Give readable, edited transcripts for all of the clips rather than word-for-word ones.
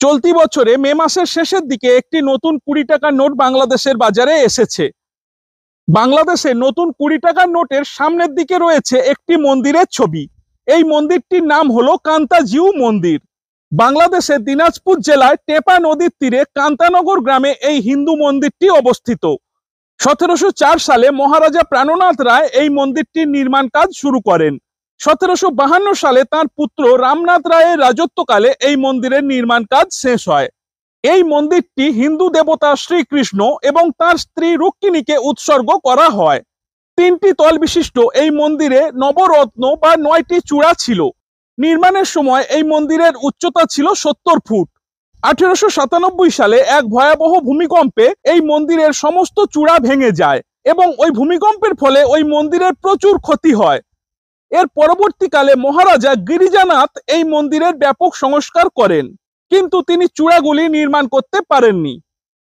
চলতি বছরে মে মাসের শেষের দিকে একটি নতুন 20 টাকার নোট বাংলাদেশের বাজারে এসেছে। বাংলাদেশে নতুন 20 টাকার নোটের সামনের দিকে রয়েছে একটি মন্দিরের ছবি। এই মন্দিরটির নাম হলো কান্তাজিউ মন্দির। বাংলাদেশের দিনাজপুর জেলায় টেপা নদীর তীরে কান্তানগর গ্রামে এই হিন্দু মন্দিরটি অবস্থিত। 1704 সালে মহারাজা প্রাণনাথ রায় এই মন্দিরটির নির্মাণ কাজ শুরু করেন। 1752 সালে তার পুত্র রামনাথ রায়ের রাজত্বকালে এই মন্দিরের নির্মাণ কাজ শেষ হয়। এই মন্দিরটি হিন্দু দেবতা শ্রীকৃষ্ণ এবং তার স্ত্রী রুক্মিণীকে উৎসর্গ করা হয়। 3টি তল বিশিষ্ট এই মন্দিরে নবরত্ন বা 9টি চূড়া ছিল। নির্মাণের সময় এই মন্দিরের উচ্চতা ছিল 70 ফুট। 1897 সালে এক ভয়াবহ ভূমিকম্পে এই মন্দিরের সমস্ত চূড়া ভেঙে যায় এবং ওই ভূমিকম্পের ফলে ওই মন্দিরের প্রচুর ক্ষতি হয়। এর পরবর্তীকালে মহারাজা গিরিজানাথ এই মন্দিরের ব্যাপক সংস্কার করেন, কিন্তু তিনি চূড়াগুলি নির্মাণ করতে পারেননি।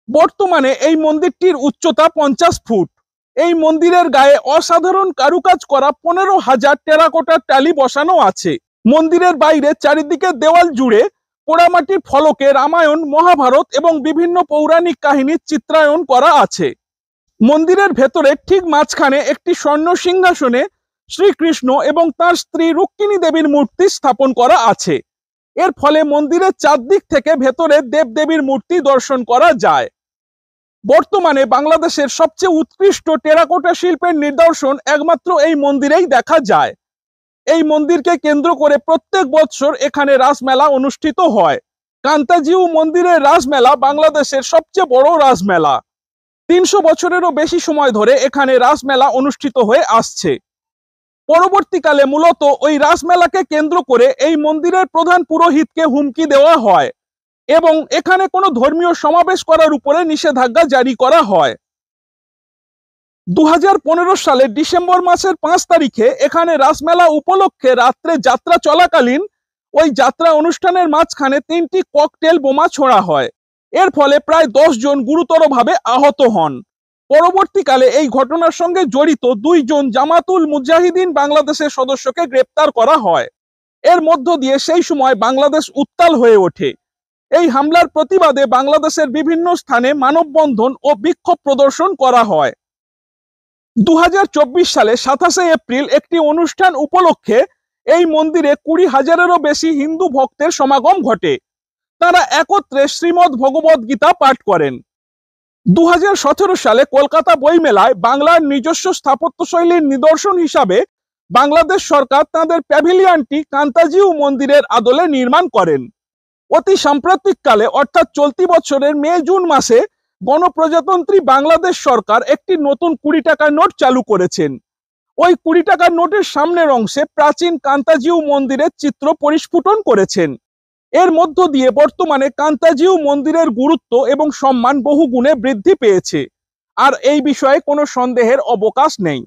বর্তমানে এই মন্দিরটির উচ্চতা 50 ফুট। এই মন্দিরের গায়ে অসাধারণ কারুকাজ করা 15,000 টেরাকোটার টালি বসানো আছে। মন্দিরের বাইরে চারিদিকে দেওয়াল জুড়ে পোড়ামাটির ফলকে রামায়ণ, মহাভারত এবং বিভিন্ন পৌরাণিক কাহিনীর চিত্রায়ন করা আছে। মন্দিরের ভেতরে ঠিক মাঝখানে একটি স্বর্ণ সিংহাসনে শ্রীকৃষ্ণ এবং তার স্ত্রী রুক্মিণী দেবীর মূর্তি স্থাপন করা আছে। এর ফলে মন্দিরের চারদিক থেকে ভেতরে দেবদেবীর মূর্তি দর্শন করা যায়। বর্তমানে বাংলাদেশের সবচেয়ে উৎকৃষ্ট টেরাকোটা শিল্পের নিদর্শন একমাত্র এই মন্দিরেই দেখা যায়। এই মন্দিরকে কেন্দ্র করে প্রত্যেক বছর এখানে রাসমেলা অনুষ্ঠিত হয়। কান্তাজিউ মন্দিরের রাসমেলা বাংলাদেশের সবচেয়ে বড় রাসমেলা। 300 বছরেরও বেশি সময় ধরে এখানে রাসমেলা অনুষ্ঠিত হয়ে আসছে। পরবর্তীকালে মূলত ওই রাসমেলাকে কেন্দ্র করে এই মন্দিরের প্রধান পুরোহিতকে হুমকি দেওয়া হয় এবং এখানে কোনো ধর্মীয় সমাবেশ করার উপরে নিষেধাজ্ঞা জারি করা হয়। 2015 সালের ডিসেম্বর মাসের 5 তারিখে এখানে রাসমেলা উপলক্ষে রাত্রে যাত্রা চলাকালীন ওই যাত্রা অনুষ্ঠানের মাঝখানে 3টি ককটেল বোমা ছোড়া হয়। এর ফলে প্রায় 10 জন গুরুতরভাবে আহত হন। পরবর্তীকালে এই ঘটনার সঙ্গে জড়িত 2 জন জামাতুল মুজাহিদিন বাংলাদেশের সদস্যকে গ্রেপ্তার করা হয়। এর মধ্য দিয়ে সেই সময় বাংলাদেশ উত্তাল হয়ে ওঠে। এই হামলার প্রতিবাদে বাংলাদেশের বিভিন্ন স্থানে মানববন্ধন ও বিক্ষোভ প্রদর্শন করা হয়। 2024 সালে 27 এপ্রিল একটি অনুষ্ঠান উপলক্ষে এই মন্দিরে 20,000-এরও বেশি হিন্দু ভক্তের সমাগম ঘটে। তারা একত্রে শ্রীমদ্ ভগবদ গীতা পাঠ করেন। 2017 সালে কলকাতা বইমেলায় বাংলার নিজস্ব স্থাপত্যশৈলীর নিদর্শন হিসাবে বাংলাদেশ সরকার তাদের প্যাভিলিয়নটি কান্তাজিউ মন্দিরের আদলে নির্মাণ করেন। অতি সাম্প্রতিককালে অর্থাৎ চলতি বছরের মে-জুন মাসে গণপ্রজাতন্ত্রী বাংলাদেশ সরকার একটি নতুন 20 টাকার নোট চালু করেছেন। ওই 20 টাকার নোটের সামনের অংশে প্রাচীন কান্তাজিউ মন্দিরের চিত্র পরিস্ফুটন করেছেন। এর মধ্য দিয়ে বর্তমানে কান্তাজিউ মন্দিরের গুরুত্ব এবং সম্মান বহুগুণে বৃদ্ধি পেয়েছে, আর এই বিষয়ে কোনো সন্দেহের অবকাশ নেই।